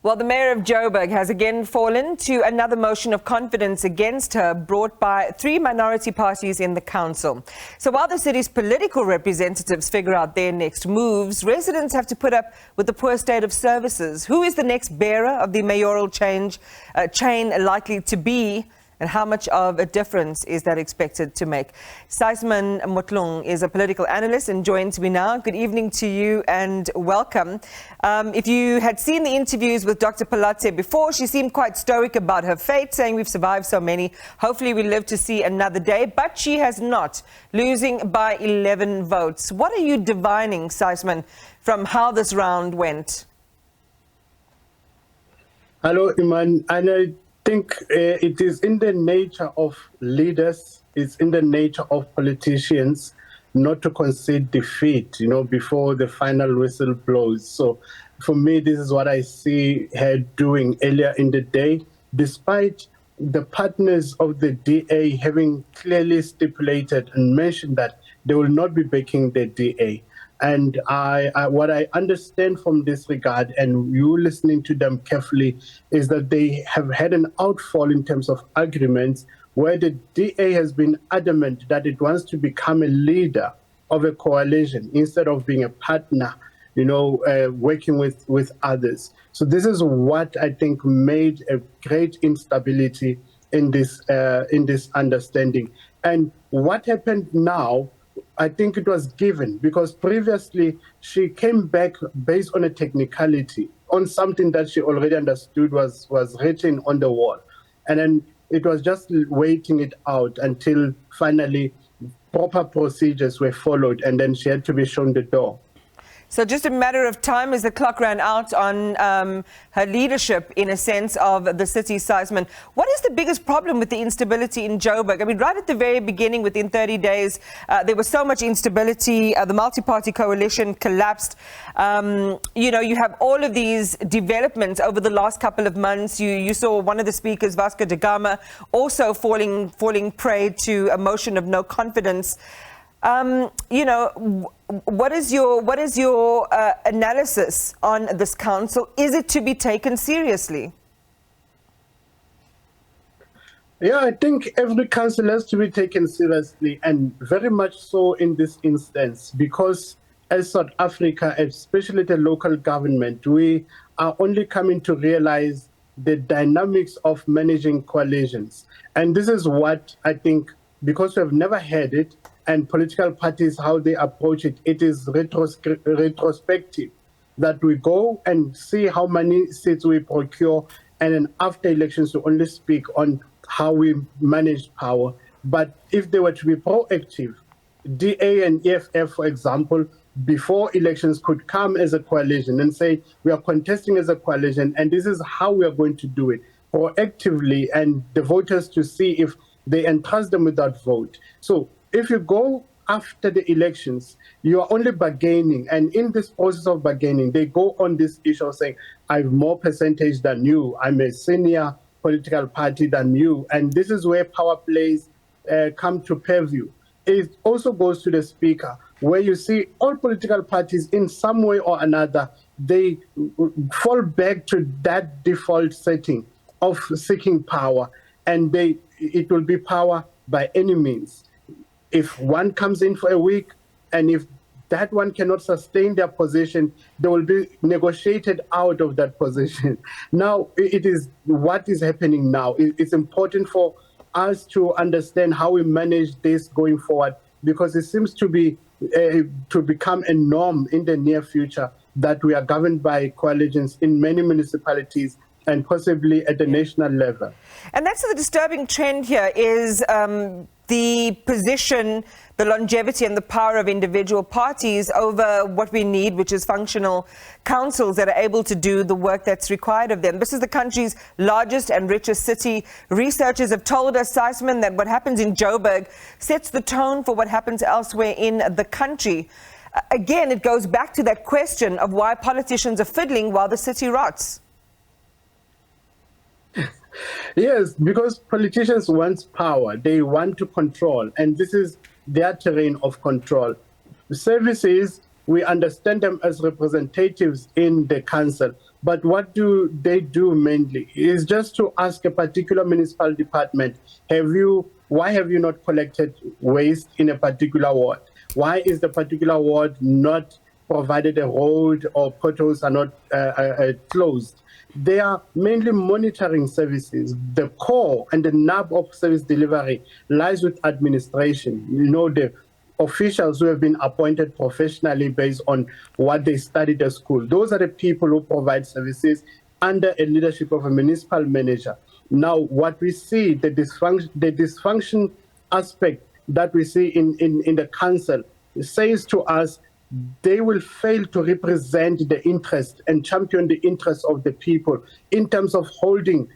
Well, the Mayor of Joburg has again fallen to another motion of confidence against her brought by three minority parties in the council. So while the city's political representatives figure out their next moves, residents have to put up with the poor state of services. Who is the next bearer of the mayoral chain likely to be? And how much of a difference is that expected to make? Sysman Motloung is a political analyst and joins me now. Good evening to you and welcome. If you had seen the interviews with Dr. Palatse before, she seemed quite stoic about her fate, saying we've survived so many. Hopefully we live to see another day, but she has not, losing by 11 votes. What are you divining, Sysman, from how this round went? Hello, Iman. And I think it is in the nature of leaders, it's in the nature of politicians not to concede defeat, before the final whistle blows. So for me, this is what I see her doing earlier in the day, despite the partners of the DA having clearly stipulated and mentioned that they will not be backing the DA. And what I understand from this regard, and you listening to them carefully, is that they have had an outfall in terms of agreements where the DA has been adamant that it wants to become a leader of a coalition instead of being a partner, working with others. So this is what I think made a great instability in this understanding. And what happened now, I think it was given because previously she came back based on a technicality, on something that she already understood was written on the wall. And then it was just waiting it out until finally proper procedures were followed, and then she had to be shown the door. So just a matter of time as the clock ran out on her leadership, in a sense, of the city, Sysman. What is the biggest problem with the instability in Joburg? I mean, right at the very beginning, within 30 days, there was so much instability. The multi-party coalition collapsed. You have all of these developments over the last couple of months. You saw one of the speakers, Vasco da Gama, also falling prey to a motion of no confidence. What is your analysis on this council? Is it to be taken seriously? Yeah, I think every council has to be taken seriously, and very much so in this instance, because as South Africa, especially the local government, we are only coming to realize the dynamics of managing coalitions. And this is what I think, because we have never had it, and political parties, how they approach it, it is retrospective, that we go and see how many seats we procure, and then after elections we only speak on how we manage power. But if they were to be proactive, DA and EFF, for example, before elections could come as a coalition and say, we are contesting as a coalition, and this is how we are going to do it, proactively, and the voters to see if they entrust them with that vote. So if you go after the elections, you are only bargaining. And in this process of bargaining, they go on this issue of saying, I have more percentage than you. I'm a senior political party than you. And this is where power plays come to purview. It also goes to the speaker, where you see all political parties in some way or another, they fall back to that default setting of seeking power. And it will be power by any means. If one comes in for a week, and if that one cannot sustain their position, they will be negotiated out of that position. Now, it is what is happening now. It's important for us to understand how we manage this going forward, because it seems to be to become a norm in the near future that we are governed by coalitions in many municipalities and possibly at the national level. And that's the disturbing trend here is the position, the longevity and the power of individual parties over what we need, which is functional councils that are able to do the work that's required of them. This is the country's largest and richest city. Researchers have told us, Sysman, that what happens in Joburg sets the tone for what happens elsewhere in the country. Again, it goes back to that question of why politicians are fiddling while the city rots. Yes, because politicians want power. They want to control, and this is their terrain of control. The services, we understand them as representatives in the council, But what do they do mainly is just to ask a particular municipal department, why have you not collected waste in a particular ward? Why is the particular ward not provided a road, or potholes are not closed? They are mainly monitoring services. The core and the nub of service delivery lies with administration. The officials who have been appointed professionally based on what they studied at school. Those are the people who provide services under a leadership of a municipal manager. Now, what we see, the dysfunction aspect that we see in the council says to us, they will fail to represent the interest and champion the interests of the people in terms of holding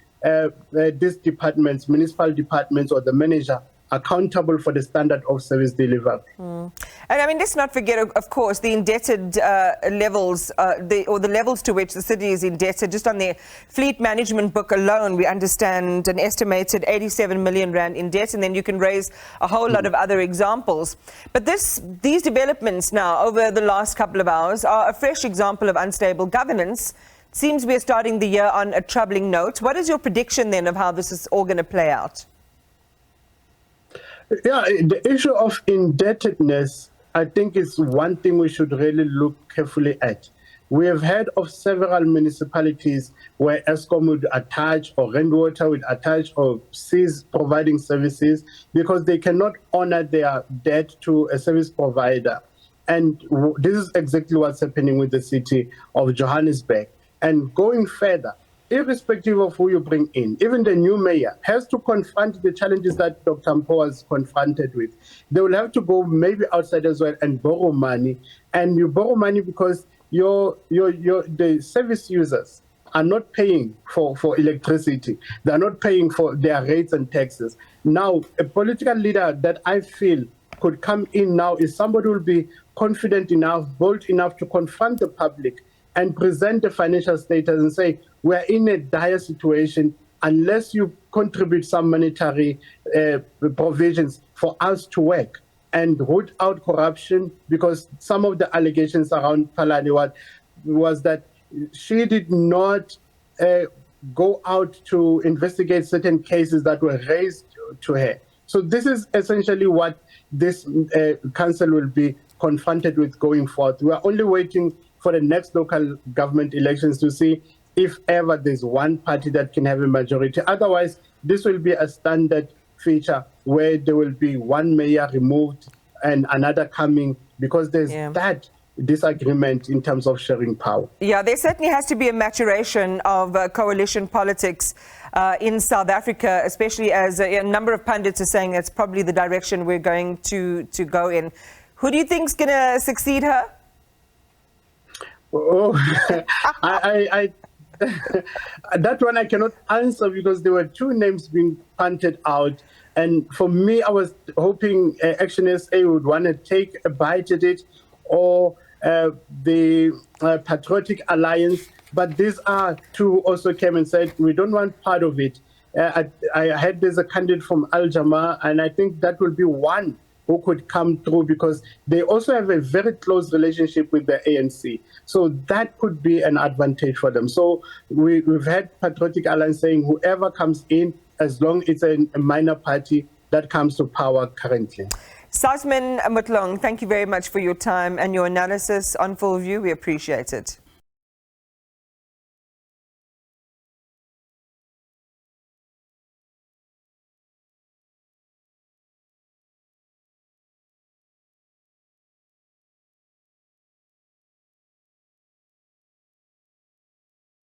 these departments, municipal departments, or the manager accountable for the standard of service delivered. And I mean, let's not forget, of course, the indebted levels, the levels to which the city is indebted. Just on their fleet management book alone, we understand an estimated 87 million rand in debt, and then you can raise a whole lot of other examples. But these developments now over the last couple of hours are a fresh example of unstable governance. It seems we're starting the year on a troubling note. What is your prediction then of how this is all going to play out? Yeah, the issue of indebtedness, I think, is one thing we should really look carefully at. We have heard of several municipalities where Eskom would attach, or Rainwater would attach or cease providing services because they cannot honor their debt to a service provider. And this is exactly what's happening with the city of Johannesburg. And going further, irrespective of who you bring in, even the new mayor has to confront the challenges that Dr. Mpo was confronted with. They will have to go maybe outside as well and borrow money. And you borrow money because the service users are not paying for electricity. They're not paying for their rates and taxes. Now, a political leader that I feel could come in now is somebody who will be confident enough, bold enough to confront the public and present the financial status and say, we're in a dire situation. Unless you contribute some monetary provisions for us to work and root out corruption, because some of the allegations around Palani was that she did not go out to investigate certain cases that were raised to her. So this is essentially what this council will be confronted with going forward. We are only waiting for the next local government elections to see if ever there's one party that can have a majority. Otherwise, this will be a standard feature where there will be one mayor removed and another coming, because there's that disagreement in terms of sharing power. Yeah, there certainly has to be a maturation of coalition politics in South Africa, especially as a number of pundits are saying that's probably the direction we're going to go in. Who do you think's going to succeed her? Oh, that one I cannot answer because there were two names being punted out. And for me, I was hoping Action SA would want to take a bite at it, or the Patriotic Alliance. But these are two also came and said, we don't want part of it. I heard there's a candidate from Al Jama, and I think that will be one who could come through because they also have a very close relationship with the ANC. So that could be an advantage for them. So we've had Patriotic Alliance saying whoever comes in, as long as it's a minor party that comes to power currently. Sysman Motloung, thank you very much for your time and your analysis on Full View. We appreciate it.